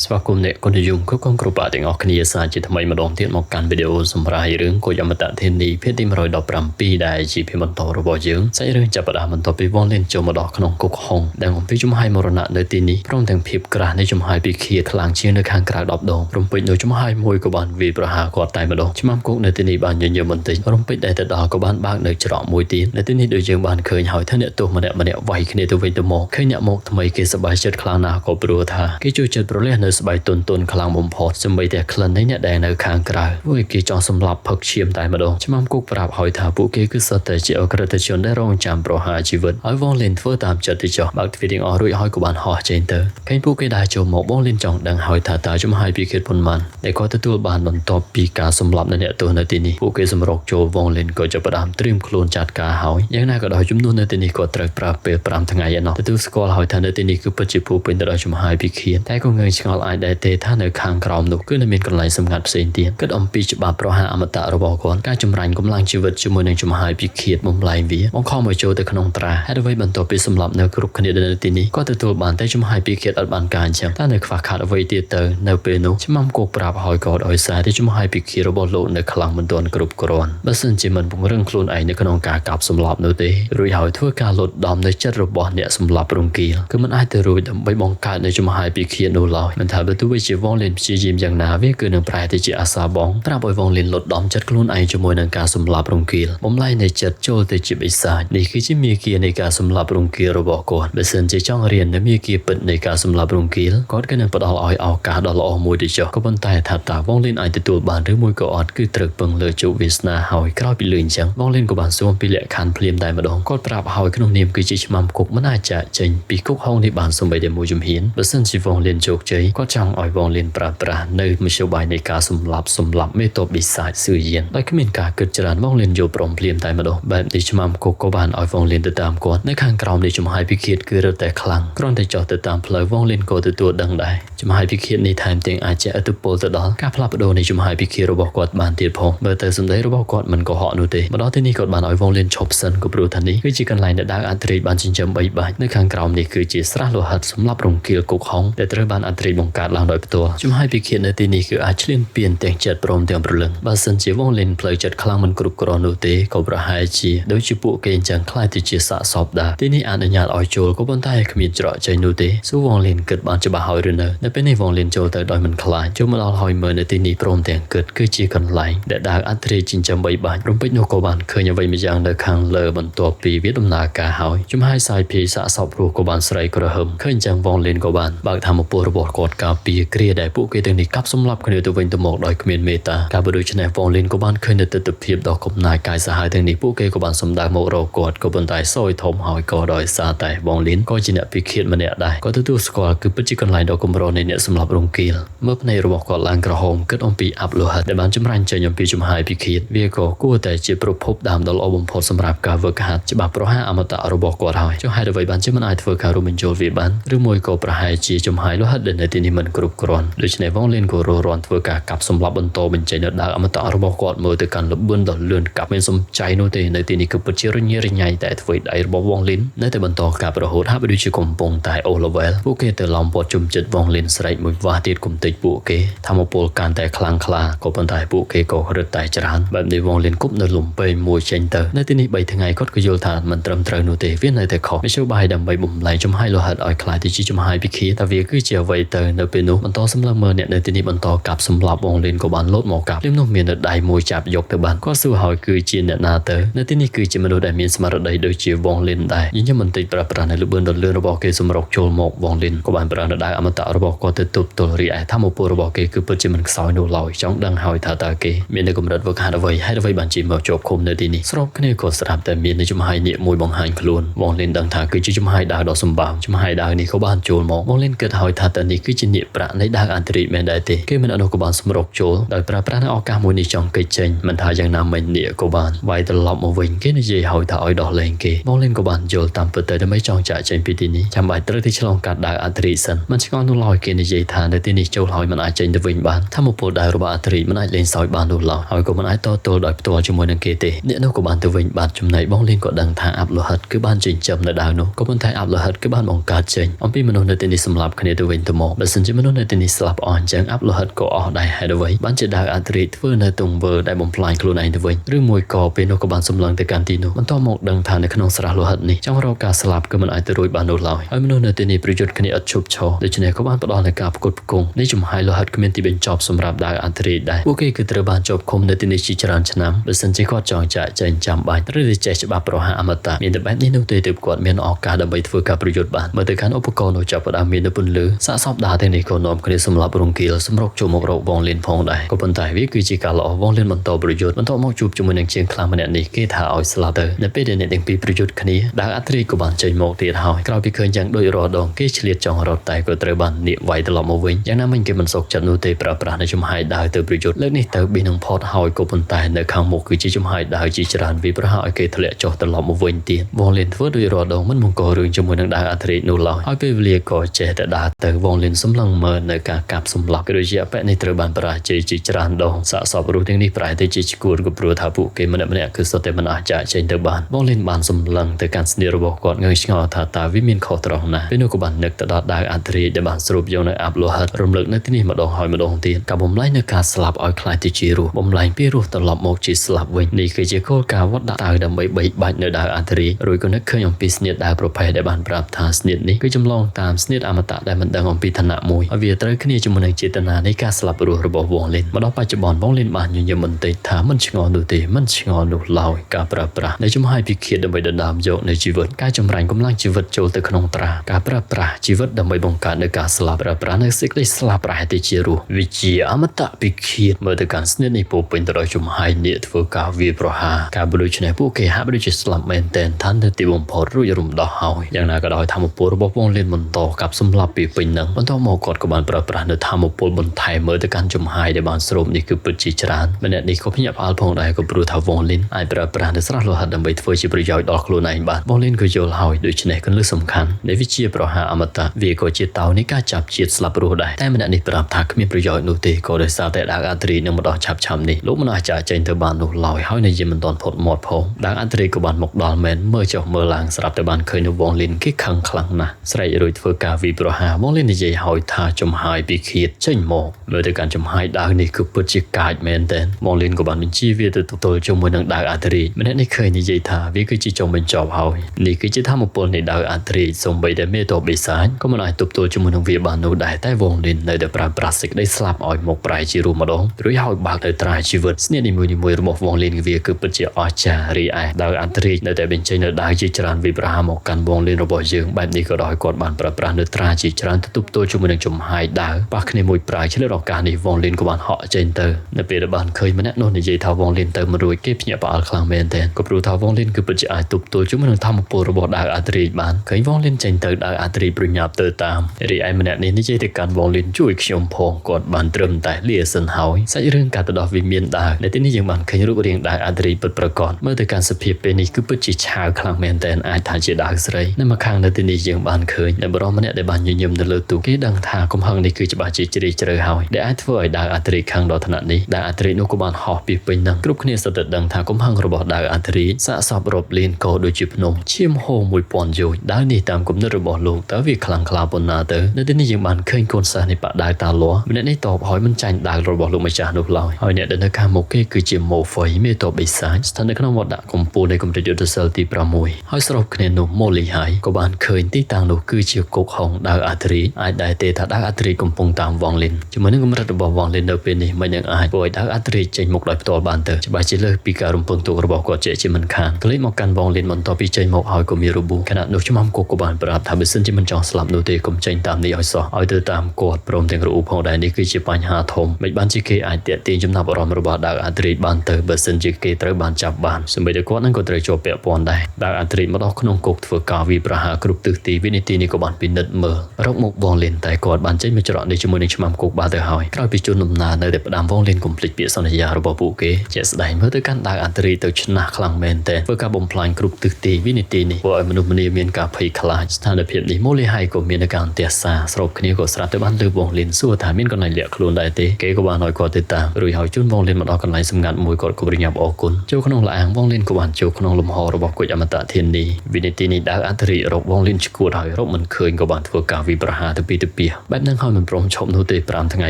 สวัสดีเนี่ยคนยุ่งก็กองกรุบติงออกคณียศาสตร์จิตทำไมมาลองเทียนมองการวิดีโอสมรายเรื่องก็ยามตะเทนนีเพชรที่มารอยดอกปรำปีได้จีพิมันต่อระบบยืงใช้เรื่องจับประดามันต่อไปว่องเล่นโจมดอกขนมกุกหงดังของพี่จุ่มให้มรณะในตีนี้พร้อมแต่งพิบกระในจุ่มให้ปีเขียดคลางเชียงในข้างกระดอบดองรวมไปโดยจุ่มให้มวยกบานวีประหากอดตายมาดองจุ่มกุกในตีนี้บานยืนยืนบนตีรวมไปได้แต่ดอกบานบ้างในจรอมวยตีในตีนี้โดยยืนบานเคยหอยท่านเนี่ยตัวมันเนี่ยไวขึ้นในตัวเวตัวโมเคยเนี่ยโมทำไมเกสบายเจ็ดคลางนาก็ปลัวท่าเกจูเจ็ดโปรเล่ในสบายตุนคลางมุมพอสมัยแต่คลันในเนี่ยแดงในข้างกลางวิกิจองสำหรับพักเชียมตายมาดองชมามกุกปราบหอยถาปุเกคือสเตจเอากระติชนได้รองจำโปรหาชีวิตหอยวงเล่นเพื่อตามจัดติจบักฟิดิงอรุ่ยหอยกบานหอเจนเตอร์ใครปุเกได้โจมวงเล่นจองดังหอยถาตาจุมหายปีเกตพลมันในก็ตัวบานบนตบปีกาสำหรับในเนี่ยตัวในที่นี้ปุเกสมรกโจวงเล่นก็จะประดามเตรียมโคลนจัดกาหอยยังน่าก็ดอยจุมนู่นในที่นี้ก็ตรักปราบเปรปรามทั้งไงยันเนาะตัวสกอลหอยถาในที่นี้คือปัจจุบันเป็นดอยจุมหายปีเขียนแต่ก็เงยชงอลไอได้เตท่าในข้างกราวนุกคือในเมียนกันไหลสำคัญเสียงเตียนก็อมปีฉบับเพราะหาอมตะระบอกก่อนการจำรันกำลังชีวิตจมูกในจุมหายปีเขียดมุมลายวีมองข้อมือโจแต่ขนมตราให้ได้ไว้บรรทบไปสำหรับในกรุ๊ปคณิตในที่นี้ก็ตัวบานแต่จุมหายปีเขียดอัดบานการเชียงถ้าในฝากขาดไว้เตียเตอร์ในเปนุชิมัมโกปราบหอยกอดหอยสายที่จุมหายปีเขียดระบอกโลในคลังมันโดนกรุ๊ปกรอนบัสนจิมันปุ่งเรื่องคลูนไอในขนมกากับสำหรับโนเตรุยหอยทั่วการลดดอมในจัดระบอกเนี่ยสำหรับรุงกีคือมันอาจจะรุยดำใบมองการในจุมหายปีเขียดโนลอยมันทำให้ตัววิจิวงเล่นชีจิมอย่างนาเวคือหนึ่งปลายที่จะอาสาบองตราบวงเล่นลดดอมจัดคลูนไอจมูกในการสำหรับรุงกีผมไล่ในจัดโจแต่จิบอิสานนี่คือที่มีเกียร์ในการสำหรับรุงกีระบอกก่อนเบสเซนจะจ้องเรียนและมีเกียร์เปิดในการสำหรับรุงกีก็กันยังปดออยเอาการดอลอมวยดิจ่อก็บนใต้ถัดตาวงเล่นไอตัวบานหรือมวยก็อดคือตรึกเปิงเลยจูวิสนาหอยกล้าปีลื่นจังวงเล่นกับบานส่วนปีเละคันเพลียมได้มาดองก็ปราบหอยขนมเนียมคือจิชมัมกุกมันอาจจะเจนปีกุกห้องในบานสมัยเดมูจุมหินเบสเซนจีวงเล่นโจกเจยก็จังออยวงเล่นปราบในมิชบายในการสำหรับไม่ตบบิสายสื่อเย็นได้ขึ้นการเกิดจรานวงเล่นโยปรมเพลียมได้มาดองแบบดิชมัมกุกก็บานออยวงเล่นติดตามก่อนในข้างกราวในจุมหายพิเขียดคือเราแต่คลังกรอนแต่จอติดตามเพลยวงเล่นก็ตัวดังได้จุมหายพิเขียดในไทม์เตียงอาจจะอตุโปลตดอลการพลับโดในจุมหายพิเขียดระบบกอดบานเตียพงเบอร์เตอร์สมได้ระบบกอดมันก็เหาะนูเตมาดอที่นี่กอดบานออยวงเล่นชอบสันกับรูทันนี้คือจีกันไลน์ในดักอันตรีบานจินจำใบในข้างกราวนี่คือจีสระโลหัดสำหรับรงกีฬกุกห้องแต่ตระบานอันตรีบงการลางโดยตัวจุมหายพิเขียดในที่นี้คืออาจเลี่ยนเปลี่ยนแต่งจัดปรมเตียงปรุงบาสันจีวงเล่นเพลย์จัดคลังมันกรุบกรอนูเตก็ประหายจีโดยจิปุเกนจังคล้ายที่จีสะสอบดาที่นี่อนุญาตออยโจลก็บนใต้ขมิ้นเจาะใจนูเตสู้วงเล่นเกิดบานจะบ่าหอยเรนเนอร์ในเป็นในวงเล่นโจลแต่โดยมันคลายจุมเราหอยเมื่อในที่นี้ปรมแต่งเกิดคือจีกันไหลแต่ดาอันตรีจินจำใบบานรวมไปโนกบานเคยยังไว้ไม่ยังในข้างเลอบนตัวปีวิดมนากาหอยจุมให้สายพีสะสอบรูกบานสไลกระหึมเคยจังวงเล่นกบานบางทำมาปูระบบกอดกาปีเกลียได้ปุกเกตังนี้กับสำหรับคนเดียวตัวเองตัวหมอกโดยขมิ้นเมตาการบริจาควงเล่นกบานเคยในติดเพียบดอกกบนายกายสหายตังนี้ปุกเกกบานสมดาโมโรกอดกบนไตซอยทมหอยกอดอยซาแต่วงเล่นก็จินพิเขียนมาเนี่ยได้ก็ตัวสกอร์คือปัจจุบันไลน์ดอกกมโรในเนี่ยสำหรับโรงกีฬเมื่อในระบบกอดลางกระหงก็ต้องปีอัพโหลดแต่บางจำรันจะยอมปีจุมหายพิเขียนเวียก็กู้แต่จะประพบดามดอลอบมพอสำหรับการเวิร์กหัดจะบับประหารอมตะระบบกอดหอยจะให้ได้ไว้บันจะมันอาจเวิร์กการุมินโจวีบันหรือมวยก็ประหารจีจุมหายโลหัดเดินในที่นี้มันกรุบกรอนโดยในวงเล่นก็รอรอนเวิร์กกับสำหรับบนโตเป็นใจเนื้อดาอมตะระบบกอดเมื่อแต่การลบบุญดอลเลื่อนกับเป็นสมใจโนเตในที่นี้คือปัจจุบันนี้ใหญ่แต่ทวีได้ระบบวงเล่นในแต่บนโตกับประหดฮับไปดูชิคมปงแต่โอลเวลผู้เกตลอมปอดจุ่มจัดวงเล่นสไลด์มือวาติดกุมติดผู้เกทำมาโปลการแต่คลางคลาก็บนไตผู้เกก็เรือไตจานแบบในวงเล่นกุบในหลุมไปมวยเชนเตอร์ในที่นี้ใบทั้งไงก็โยธามันเติมเตรโนเตเวียนในแต่ขอไม่เชื่อใบดำใบบุ่มไหลจุ่มให้โลหัดอ่อยคลายที่จุ่มให้พิคีแต่เวียคือเจียวไวเตอร์ในเป็นนุมันโตสำหรับเมื่อเนี่ยในที่นี้มันโตกับสำหรับวงเล่นกับบานลดหมอกับเล่มนุ่มเมียนได้มวยจับยกตะบันก็สู้หอยคือจีนเนี่ยนาเตอร์ในที่นี้คือจีมโนได้มีสมาร์ทได้โดยเจียววงเล่นได้ยิ่งจะมันติดประปรานในลูกเบือนดอลเลื่อนระบบเกสมรกโจลหมกวงเล่นกับบานประดาได้อมตะระบบก็ติดตุบตัวรีไอถ้าโมปูระบบเกคือปัจจุบันสาวโนลอยจ้องดังหอยทาตาเกมีในกลุ่มรัฐวิหารไว้ให้ไว้บัญชีมาจบคมในที่นี้สรุปคะแนนกดสลับแต่มีในจุมไฮเนี่ยมวยบองหันคลูนวงเล่นดังทางคือจุมไฮดาวดอกสมบัติจุมไฮดาวนี่เขาบ้านโจลหมกวงเล่นเกิดหอยทาตานี่คือจินเนี่ยประในดาวอันตรีแมนได้เตเกมันอนุกบาลสมรกโจลโดยประปรานออกการมวยในจองเกจเจนมันทายังนำมันเนี่ยกบาลไว้ตลอดมาวิ่งเกในเย่หอยทาอ้อยดอกเลงเกวงเล่นกบาลโจลตามเปิดแต่ไม่จองจ่ายเจนปีนี้จำใบตระที่ฉลองการดาวอันตรีสันมันช่างนุ่ลอยเกในเย่ทานในที่นี้โจลหอยมันอาจเจนจะวิ่งบ้านถ้ามาปวดได้ระบาดอันตรีมันอาจเล่นซอยบ้านดูเราหอยก็มันอาจตัวโดยตัวจมูกนังเกเตเนี่ยนกบ้านตัววิ่งบ้านจุ่มในบ้องเล่นก็ดังทางอัพโหลดคือบ้านจริงจำในดาวนุก็บนไทยอัพโหลดคือบ้านมองการเจนอันพี่มนุษย์ในที่นี้สำหรับคะแนนตัววิ่งตัวโมบัส សិនជាមនុស្សនៅទីនេះស្លាប់អស់អញ្ចឹងអាប់លោហិតក៏អស់ដែរហើយអ្វីបានជាដើរអធិរាជធ្វើនៅទង្វើដែលបំផ្លាញខ្លួនឯងទៅវិញឬមួយក៏ពេលនោះក៏បានសម្លឹងទៅកាន់ទីនោះបន្ទាប់មកដឹងថានៅក្នុងស្រះលោហិតនេះចង់រកការស្លាប់គឺមិនអាចទៅរួចបាននោះឡើយហើយមនុស្សនៅទីនេះប្រយុទ្ធគ្នាឥតឈប់ឈរដូច្នេះក៏បានផ្ដល់នូវការផ្គត់ផ្គង់នៃចំហាយលោហិតគ្មានទីបញ្ចប់សម្រាប់ដើរអធិរាជដែរពួកគេគឺត្រូវបានជាប់ឃុំនៅទីនេះជាច្រើនឆ្នាំបើសិនជាគាត់ចង់ចាក់ចែងចាំបាច់ឬចេះច្បាប់ប្រហារអមតៈមានតែបែបនេះនោះទេទើបគាត់មានឱកាសដើម្បីធ្វើការប្រយុទ្ធបានមើលទៅកាន់ឧបករណ៍នោះចាប់ផ្ដើមមាននៅពន្លឺសាកសពដើរទាំងនេះក៏នាំគ្នាសម្រាប់រង្គាលសម្រុកចូលមករកវងលៀនផងដែរក៏ប៉ុន្តែវាគឺជាការល្អវងលៀនបន្តប្រយុទ្ធបន្តមកជួបជាមួយនឹងជាងខ្លាំងម្នាក់នេះគេថាឲ្យស្លាប់ទៅនៅពេលដែលអ្នកទាំងពីរប្រយុទ្ធគ្នាដើរអធិរាជក៏បានចេញមកទៀតហើយក្រោយពីឃើញយ៉ាងដូចរាល់ដងគេឆ្លៀតចង់រត់តែក៏ត្រូវបាននាគវាយត្រឡប់មកវិញយ៉ាងណាមិញគេមិនសោកចិត្តនោះទេប្រើប្រាស់នៅចំហាយដើរទៅប្រយុទ្ធលើកនេះទៅប៊ីនឹងផតហើយក៏ប៉ុន្តែនៅខាងមុខគឺជាចំហាយដើរជាច្រើនវាប្រហែលឲ្យគេធ្លាក់ចុះត្រឡប់មកវិញទៀតវងលៀនធ្វើដោយរាល់ដងមិនមកករឿងជាមួយនឹងដើរអធិរាជនោះឡើយហើយពេលវេលាក៏ចេះតែដើរទៅវងលៀនសម្លឹងមើលនៅការកាប់សម្លាប់ក៏ដូចជាអបៈនេះត្រូវបានបរាជ័យជាច្រើនដងសាកសពរូបទាំងនេះប្រែទៅជាឈួតក៏ព្រោះថាពួកគេម្នាក់ៗគឺសុទ្ធតែមិនអាចចាក់ចេញទៅបានវងលៀនបានសម្លឹងទៅកាន់ស្នៀតរបស់គាត់ងើយឆ្ងល់ថាតើវាមានខុសត្រង់ណាពេលនោះក៏បាននឹកទៅដល់ដើរអធិរាជដែលបានស្រូបយកនៅអាប់លោហិតរំលឹកនៅទីនេះម្ដងហើយម្ដងទៀតការបំលែងនៅការស្លាប់ឲ្យខ្លាចទៅជារស់បំលែងពីរស់ត្រឡប់មកជាស្លាប់វិញនេះគឺជាគោលការណ៍វត្តដាក់តើដើម្បីបែកបាច់នៅដើរអធិរាជរួចក៏នឹកឃើញអំពីស្នៀតដើរប្រភេទដែលបានប្រាប់ថាស្នៀតនេះគឺចម្លងតាមស្នៀតអមតៈដែលមិនដឹងអំពីឋានៈមួយហើយវាត្រូវគ្នាជាមួយនឹងចេតនានៃការស្លាប់រស់របស់វងលៀនមកដល់បច្ចុប្បន្នវងលៀនបានញញឹមបន្តិចថាមិនឆ្ងល់នោះទេមិនឆ្ងល់នោះឡើយការប្រើប្រាស់នៃចំហាយពិឃាតដើម្បីដណ្ដើមយកនៅជីវិតការចម្រាញ់កម្លាំងជីវិតចូលទៅក្នុងត្រាការប្រើប្រាស់ជីវិតដើម្បីបង្កើតនៅការស្លាប់ប្រើប្រាស់នៅសេចក្តីស្លាប់ប្រហែលទៅជារស់វិជាអមតៈពិឃាតមើលទៅកាន់ស្នៀតនេះពោពេញទៅដោយចំហាយនេះធ្វើការវាប្រហារការបលុយឆ្នេះពួកគេហាក់ដូចជាស្លាប់មែនតែនឋានទៅទីបំផុតរួចរំដោះហើយយ៉ាងណាក៏ដោយធម្មពលរបស់វងលៀនបន្តកាប់សម្លាប់ពីពេញនឹងបន្តមកគាត់ក៏បានប្រើប្រាស់នៅធម្មពលបន្ថែមមើលទៅកាន់ចំហាយដែលបានស្រូបនេះគឺពិតជាច្រើនម្នាក់នេះក៏ភ្ញាក់ផ្អើលផងដែរក៏ព្រោះថាវងលៀនអាចប្រើប្រាស់នៅស្រះលោហិតដើម្បីធ្វើជាប្រយោជន៍ដល់ខ្លួនឯងបានវងលៀនក៏យល់ហើយដូច្នេះគន្លឹះសំខាន់នៃវិជាប្រហារអមតៈវាក៏ជាតោនៃការចាប់ជាតិស្លាប់រស់ដែរតែម្នាក់នេះប្រាប់ថាគ្មានប្រយោជន៍នោះទេក៏ដោយសារតែដើរអធិរាជនឹងម្ដងឆាប់នេះលោកមិនអាចចាក់ចេញទៅបាននោះឡើយហើយនៅយមិនទាន់ផុតមាត់ផងដើរអធិរាជក៏បានមកដល់មែនមើលចុះមើលឡើងស្រាប់តែបានឃើញនៅវងលៀនគេខឹងខ្លាំងណាស់ស្រែករួចធ្វើការវិប្រហារវងលៀននិយាយហើយថាចំហាយពីឃាតចេញមកមើលទៅកាន់ចំហាយដើរនេះគឺពិតជាកាចមែនតែនវងលៀនក៏បានបញ្ជាវាទៅទល់ជាមួយនឹងដើរអធិរាជម្នាក់នេះឃើញនិយាយថាវាគឺជាចុងបញ្ចប់ហើយនេះគឺជាធម្មពលនៃដើរអធិរាជសូម្បីតែមេតបិសាចក៏មិនអាចទប់ទល់ជាមួយនឹងវាបាននោះដែរតែវងលៀននៅតែប្រើប្រាស់សេចក្តីស្លាប់ឲ្យមកប្រែជារស់ម្ដងរួចហើយបើកទៅត្រាជីវិតស្នៀតនីមួយៗរបស់វងលៀនវាគឺពិតជាអស្ចារ្យរីឯដើរអធិរាជនៅតែបញ្ចេញនៅដើរជាច្រើនវិប្រហារមកកាន់វងលៀនរបស់យើងបែបនេះក៏ដោយគាត់បានប្រើប្រាស់នៅត្រាជាច្រើនទៅទប់ទល់ជាមួយនឹងចំហាយដើរប៉ះគ្នាមួយប្រាយឆ្លៀតឱកាសនេះវងលៀនក៏បានហក់ចេញទៅនៅពេលដែលបានឃើញម្នាក់នោះនិយាយថាវងលៀនទៅមិនរួចគេភ្ញាក់ផ្អើលខ្លាំងមែនទែនក៏ព្រោះថាវងលៀនគឺពិតជាអាចទប់ទល់ជាមួយនឹងធម្មពលរបស់ដើរអធិរាជបានឃើញវងលៀនចេញទៅដើរអធិរាជប្រញាប់ទៅតាមរីឯម្នាក់នេះនិយាយទៅកាន់វងលៀនជួយខ្ញុំផងគាត់បានត្រឹមតែលាសិនហើយសាច់រឿងកាត់ទៅដល់វិមានដើរនៅទីនេះយើងបានឃើញរូបរាងដើរអធិរាជពិតប្រាកដមើលទៅកាន់សភាពពេលនេះគឺពិតជាឆាវខ្លាំងមែនទែនអាចថាជាដើរស្រីនៅម្ខាងនៅទីនេះយើងបានឃើញនៅបរិសម្នាក់ដែលបានញញឹមនៅលើទូគេដឹងថាកំហឹងនេះគឺច្បាស់ជាជ្រាលជ្រៅហើយដែលអាចធ្វើឲ្យដើរអធិរាជខាងដល់ថ្នាក់នេះដើរអធិរាជនោះក៏បានហោះពីពេញនឹងគ្រប់គ្នាសុទ្ធតែដឹងថាកំហឹងរបស់ដើរអធិរាជសាកសពរាប់លានកោដូចជាភ្នំឈាមហូរ 1000 យោជន៍ដើរនេះតាមគំនិតរបស់លោកតើវាខ្លាំងក្លាប៉ុណ្ណាទៅនៅទីនេះយើងបានឃើញកូនសិស្សនៃបដាវតាលាស់ម្នាក់នេះតបហើយមិនចាញ់ដើររបស់លោកម្ចាស់នោះឡើយហើយអ្នកដែលនៅខាងមុខគេគឺជាម៉ូហ្វៃមេតបបិសាចស្ថិតនៅក្នុងវត្តដាក់កំពូលនៃកម្រិតយុទ្ធសាស្ត្រទី6ហើយស្របគ្នានោះម៉ូលីហើយក៏បានឃើញទីតាំងនោះគឺជាគុកហុងដើរអធិរាជអាចដែរទេថាដើរអធិរាជកំពុងតាមវងលៀនជាមួយនឹងកម្រិតរបស់វងលៀននៅពេលនេះមិននឹងអាចធ្វើឲ្យដើរអធិរាជចេញមុខដោយផ្ទាល់បានទៅច្បាស់ជាលើសពីការរំពឹងទុករបស់គាត់ជាមិនខានក្លេកមកកាន់វងលៀនបន្ទាប់ពីចេញមកហើយក៏មានរបួសខណៈនោះឆ្មាំគុកក៏បានប្រាប់ថាបើសិនជាមិនចង់ស្លាប់នោះទេកុំចេញតាមនេះឲ្យសោះឲ្យទៅតាមគាត់ព្រមទាំងរអ៊ូផងដែរនេះគឺជាបញ្ហាធំមិនបានជាគេអាចទាក់ទាញចំណាប់អារម្មណ៍របស់ដើរអធិរាជបានទៅបើសិនជាគេត្រូវបានចាប់បានសម្បីតែគាត់នឹងក៏ត្រូវជាប់ពាក់ព័ន្ធដែរដើរអធិរាជមកដល់ក្នុងគុកធ្វើការវិប្រហារគ្រប់ទិសទីវិនាទីនេះក៏បានពិនិត្យមើលរកមុខវងលៀនតែគាត់បានចេញមកច្រកនេះជាមួយនឹងឆ្មាំគុកបានទៅហើយក្រោយពីជួនដំណើរនៅតែផ្ដាំវងលៀនកុំភ្លេចពាក្យសន្យារបស់ពួកគេជាក់ស្ដែងមើលទៅកាន់ដើរអធិរាជទៅឆ្នះខ្លាំងមែនតែធ្វើការបំផ្លាញគ្រប់ទិសទីវិនាទីនេះធ្វើឲ្យមនុស្សម្នាមានការភ័យខ្លាចស្ថានភាពនេះម៉ូលីហើយក៏មានការទះសាស្របគ្នាក៏ស្រាប់តែបានលើវងលៀនសួរថាមានកន្លែងលាក់ខ្លួនដែរទេគេក៏បានឲ្យគាត់ទៅតាមរួចហើយជូនវងលៀនមកដល់កន្លែងសម្ងាត់មួយគាត់ក៏ប្រញាប់អរគុណចូលក្នុងឡានវងលៀនក៏បានចូលក្នុងលំហរបស់គុជអមតៈធានីវិនាទីនេះដើរអធិរាជរកវងលៀនឈួតហើយរកមិនឃើញក៏បានធ្វើការវិប្រហារទៅពី ពីបែបហ្នឹងហើយមិនព្រមឈប់នោះទេ5ថ្ងៃ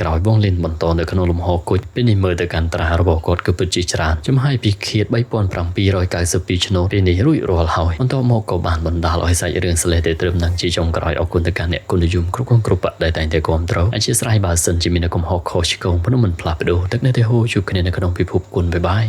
ក្រោយវងលិនបន្តនៅក្នុងលំហគុជពេលនេះមើលទៅកាន់ត្រារបស់គាត់គឺពិតជាច្រើនចំហាយពីឃាត3792ឆ្នោតពេលនេះរួចរាល់ហើយបន្តមកក៏បានបណ្ដាលឲ្យសាច់រឿងស្លេះទៅត្រឹមនឹងជាចុងក្រោយអរគុណទៅកាន់អ្នកគុណនិយមគ្រប់បកដែលតែងតែគាំទ្រអធិស្ឋានបើសិនជាមានកំហុសខុសឆ្គងព្រមមិនផ្លាស់ប្ដូរទឹកនៅតែហូរជួបគ្នានៅក្នុងពិភពគុណបាយបាយ